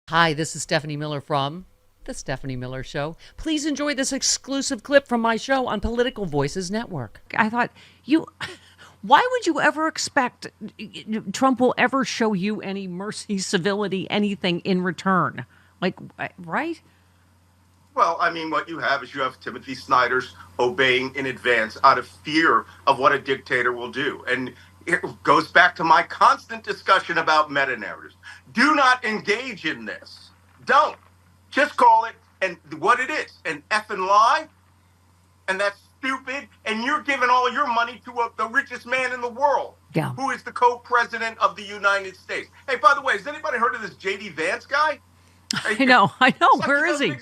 Hi, this is Stephanie Miller from The Stephanie Miller Show. Please enjoy this exclusive clip from my show on Political Voices Network. I thought, why would you ever expect Trump will ever show you any mercy, civility, anything in return? Like, right? Well, I mean, what you have is you have Timothy Snyder's obeying in advance out of fear of what a dictator will do. And it goes back to my constant discussion about meta-narratives. Do not engage in this. Don't. Just call it and what it is, an effing lie. And that's stupid. And you're giving all your money to the richest man in the world, who is the co-president of the United States. Hey, by the way, has anybody heard of this J.D. Vance guy? I know. Where is he?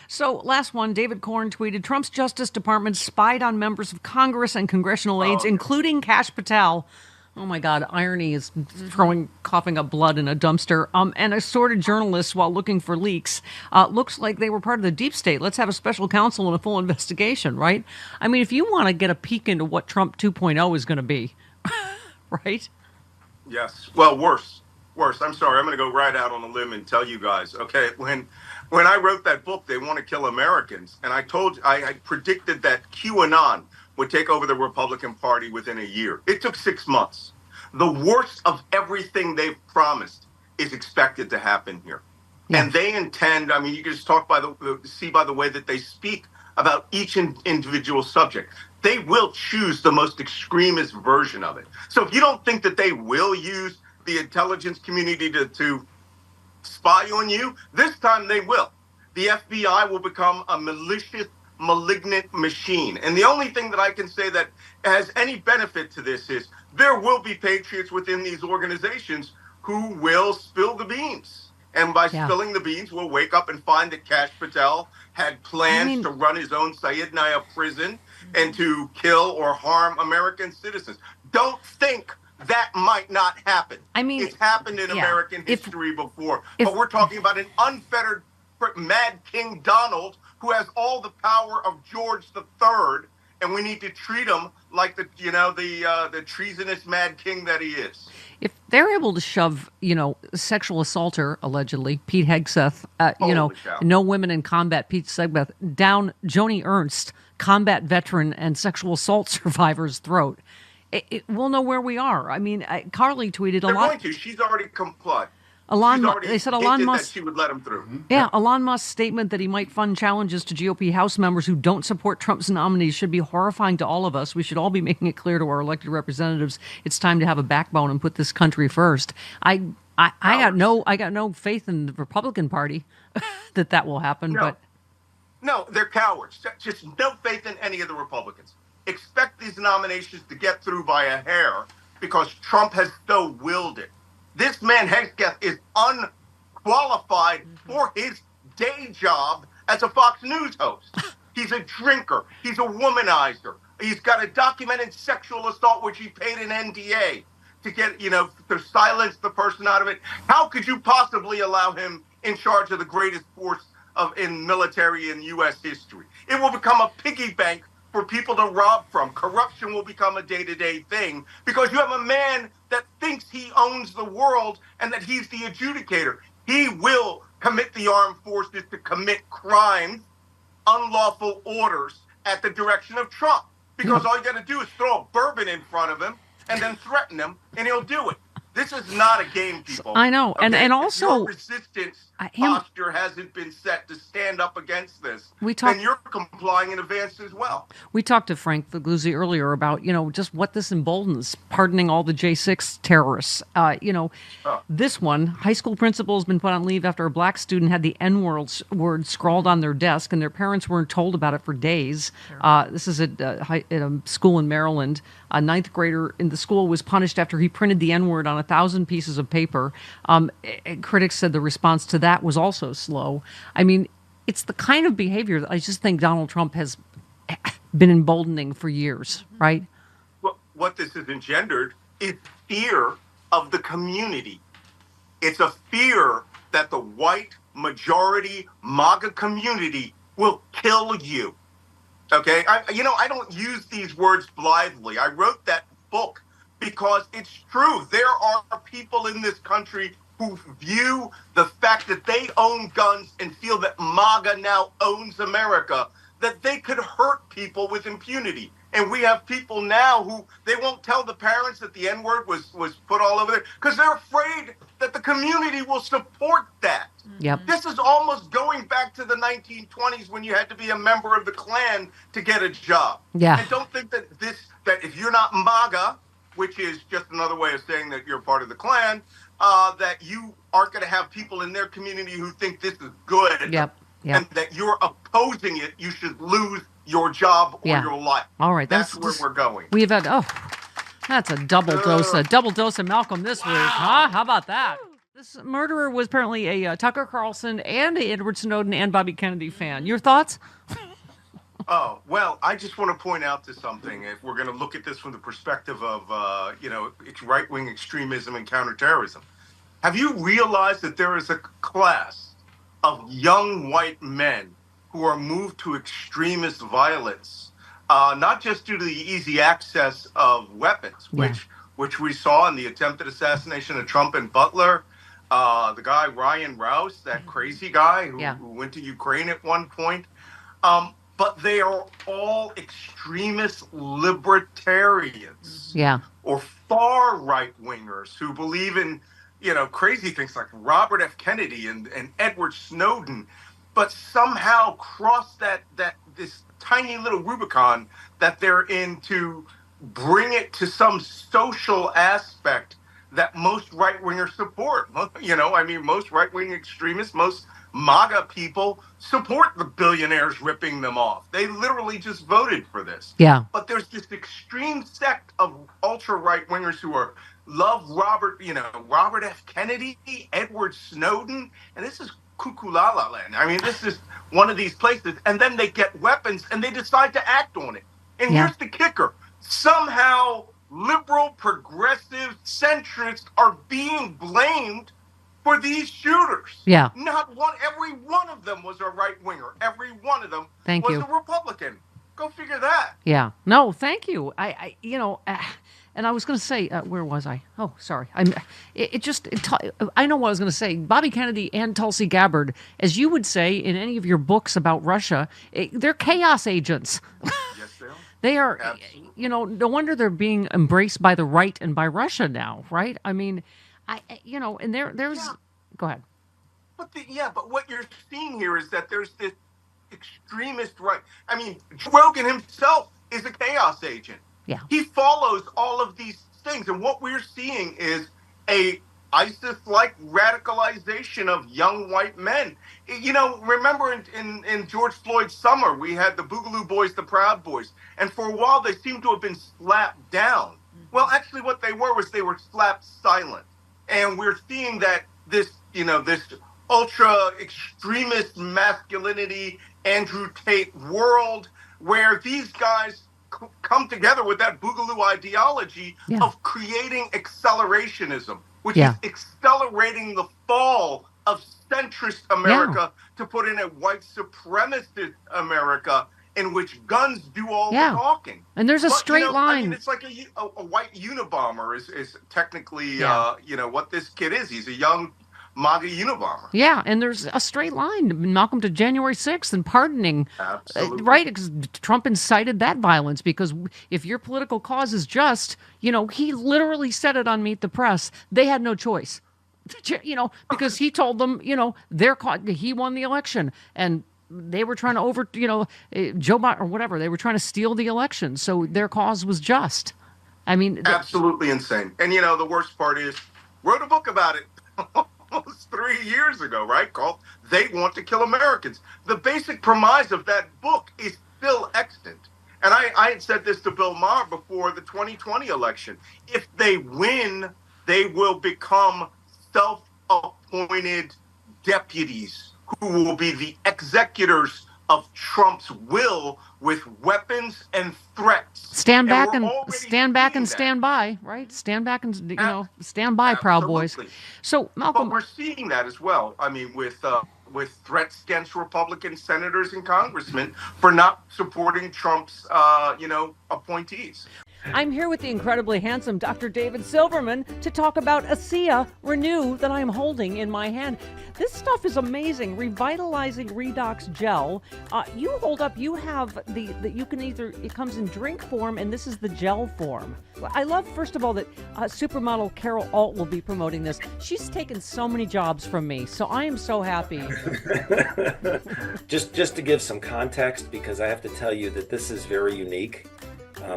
So last one, David Corn tweeted, Trump's Justice Department spied on members of Congress and congressional aides, including Kash Patel. Oh my God, irony is coughing up blood in a dumpster. And assorted journalists while looking for leaks. Looks like they were part of the deep state. Let's have a special counsel and a full investigation, right? I mean, if you want to get a peek into what Trump 2.0 is going to be, right? Yes. Well, worse. I'm sorry. I'm going to go right out on a limb and tell you guys. Okay, when I wrote that book, They Want to Kill Americans, and I predicted that QAnon would take over the Republican Party within a year. It took 6 months. The worst of everything they've promised is expected to happen here. Yeah. And they intend, I mean, you can just see by the way that they speak about each individual subject. They will choose the most extremist version of it. So if you don't think that they will use the intelligence community to spy on you, this time they will. The FBI will become a malicious, malignant machine. And the only thing that I can say that has any benefit to this is there will be patriots within these organizations who will spill the beans. And by spilling the beans, we'll wake up and find that Kash Patel had plans to run his own Sayidnaya prison and to kill or harm American citizens. Don't think that might not happen. I mean, it's happened in American history before. But we're talking about an unfettered Mad King Donald who has all the power of George III, and we need to treat him like the treasonous Mad King that he is. If they're able to shove, sexual assaulter, allegedly, Pete Hegseth, no women in combat, Pete Segbeth, down Joni Ernst, combat veteran and sexual assault survivor's throat, we'll know where we are. I mean, Carly tweeted They're going to. She's already complied. They said Elon Musk, that she would let him through. Yeah, Elon Musk's statement that he might fund challenges to GOP House members who don't support Trump's nominees should be horrifying to all of us. We should all be making it clear to our elected representatives it's time to have a backbone and put this country first. I got no faith in the Republican Party that will happen. No, they're cowards. Just no faith in any of the Republicans. Expect these nominations to get through by a hair because Trump has so willed it. This man, Hegseth, is unqualified for his day job as a Fox News host. He's a drinker. He's a womanizer. He's got a documented sexual assault, which he paid an NDA to get, to silence the person out of it. How could you possibly allow him in charge of the greatest force in military in U.S. history? It will become a piggy bank for people to rob from. Corruption will become a day-to-day thing because you have a man that thinks he owns the world and that he's the adjudicator. He will commit the armed forces to commit crimes, unlawful orders at the direction of Trump. Because all you got to do is throw a bourbon in front of him and then threaten him, and he'll do it. This is not a game, people. I know. Okay? And also, your resistance posture hasn't been set to stand up against this. And you're complying in advance as well. We talked to Frank Figluzzi earlier about, just what this emboldens, pardoning all the J6 terrorists. This one, high school principal has been put on leave after a black student had the N-word scrawled on their desk, and their parents weren't told about it for days. This is at a school in Maryland. A ninth grader in the school was punished after he printed the N-word on 1,000 pieces of paper. Critics said the response to that was also slow. I mean, it's the kind of behavior that I just think Donald Trump has been emboldening for years, right? Well, what this has engendered is fear of the community. It's a fear that the white majority MAGA community will kill you. Okay, I don't use these words blithely. I wrote that book because it's true. There are people in this country who view the fact that they own guns and feel that MAGA now owns America, that they could hurt people with impunity. And we have people now who they won't tell the parents that the N-word was put all over there because they're afraid that the community will support that. Yep. This is almost going back to the 1920s when you had to be a member of the Klan to get a job. Yeah. And don't think that that if you're not MAGA, which is just another way of saying that you're part of the Klan, that you aren't going to have people in their community who think this is good. Yep. And that you're opposing it, you should lose your job or your life. All right. That's where we're going. We've had, that's a double dose of Malcolm this week, huh? How about that? This murderer was apparently a Tucker Carlson and a Edward Snowden and Bobby Kennedy fan. Your thoughts? Oh, well, I just want to point out to something. If we're going to look at this from the perspective of, it's right-wing extremism and counterterrorism, have you realized that there is a class of young white men who are moved to extremist violence, not just due to the easy access of weapons, which we saw in the attempted assassination of Trump and Butler, the guy Ryan Rouse, that crazy guy who went to Ukraine at one point, but they are all extremist libertarians or far right-wingers who believe in crazy things like Robert F. Kennedy and Edward Snowden, but somehow cross this tiny little Rubicon that they're in to bring it to some social aspect that most right-wingers support. Most right-wing extremists, most MAGA people support the billionaires ripping them off. They literally just voted for this. Yeah. But there's this extreme sect of ultra right-wingers who love Robert F. Kennedy, Edward Snowden, and this is cuckoo la la land. I mean, this is one of these places, and then they get weapons and they decide to act on it. And here's the kicker. Somehow liberal, progressive, centrists are being blamed for these shooters. Yeah. Every one of them was a right-winger. Every one of them was a Republican. Go figure that. Yeah. No, thank you. And I was going to say, where was I? Oh, sorry. I know what I was going to say. Bobby Kennedy and Tulsi Gabbard, as you would say in any of your books about Russia, they're chaos agents. Yes, they are. They are, Absolutely. no wonder they're being embraced by the right and by Russia now, right? I mean, and there's, go ahead. But what you're seeing here is that there's this extremist right. I mean, Joe Rogan himself is a chaos agent. Yeah. He follows all of these things. And what we're seeing is a ISIS-like radicalization of young white men. Remember in George Floyd's summer, we had the Boogaloo Boys, the Proud Boys. And for a while, they seemed to have been slapped down. Well, actually, what they were slapped silent. And we're seeing that this ultra-extremist masculinity, Andrew Tate world, where these guys come together with that Boogaloo ideology of creating accelerationism, which is accelerating the fall of centrist America to put in a white supremacist America in which guns do all the talking. And there's a straight line. I mean, it's like a white Unabomber is technically, what this kid is. He's a young MAGA Unabomber. Yeah, and there's a straight line, Malcolm, to January 6th and pardoning. Absolutely. Right, because Trump incited that violence because if your political cause is just, he literally said it on Meet the Press. They had no choice, because he told them, he won the election and they were trying to Joe Biden or whatever. They were trying to steal the election. So their cause was just. I mean. Absolutely insane. And, the worst part is, wrote a book about it. Almost 3 years ago, right? Called They Want to Kill Americans. The basic premise of that book is still extant. And I had said this to Bill Maher before the 2020 election. If they win, they will become self-appointed deputies who will be the executors of Trump's will with weapons and threats. Stand back and stand by, right? Stand back and stand by, Proud Boys. So Malcolm, but we're seeing that as well. I mean, with threats against Republican senators and congressmen for not supporting Trump's appointees. I'm here with the incredibly handsome Dr. David Silverman to talk about ASEA Renew that I'm holding in my hand. This stuff is amazing. Revitalizing Redox gel. You hold up, you have you can either, it comes in drink form and this is the gel form. I love, first of all, that supermodel Carol Alt will be promoting this. She's taken so many jobs from me, so I am so happy. Just to give some context, because I have to tell you that this is very unique.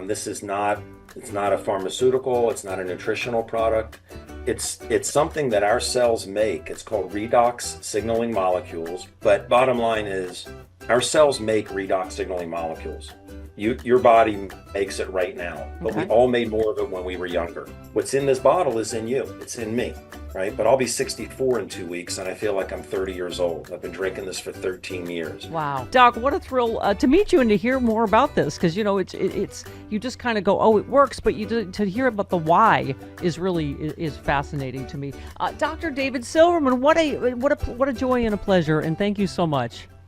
This is not, it's not a pharmaceutical, it's not a nutritional product. It's something that our cells make. It's called redox signaling molecules. But bottom line is, our cells make redox signaling molecules. Your body makes it right now, but we all made more of it when we were younger. What's in this bottle is in you, it's in me, right? But I'll be 64 in 2 weeks and I feel like I'm 30 years old. I've been drinking this for 13 years. Wow. Doc, what a thrill to meet you and to hear more about this, because, you know, it's you just kind of go, oh, it works, but to hear about the why is really fascinating to me. Dr. David Silverman, what a joy and a pleasure, and thank you so much.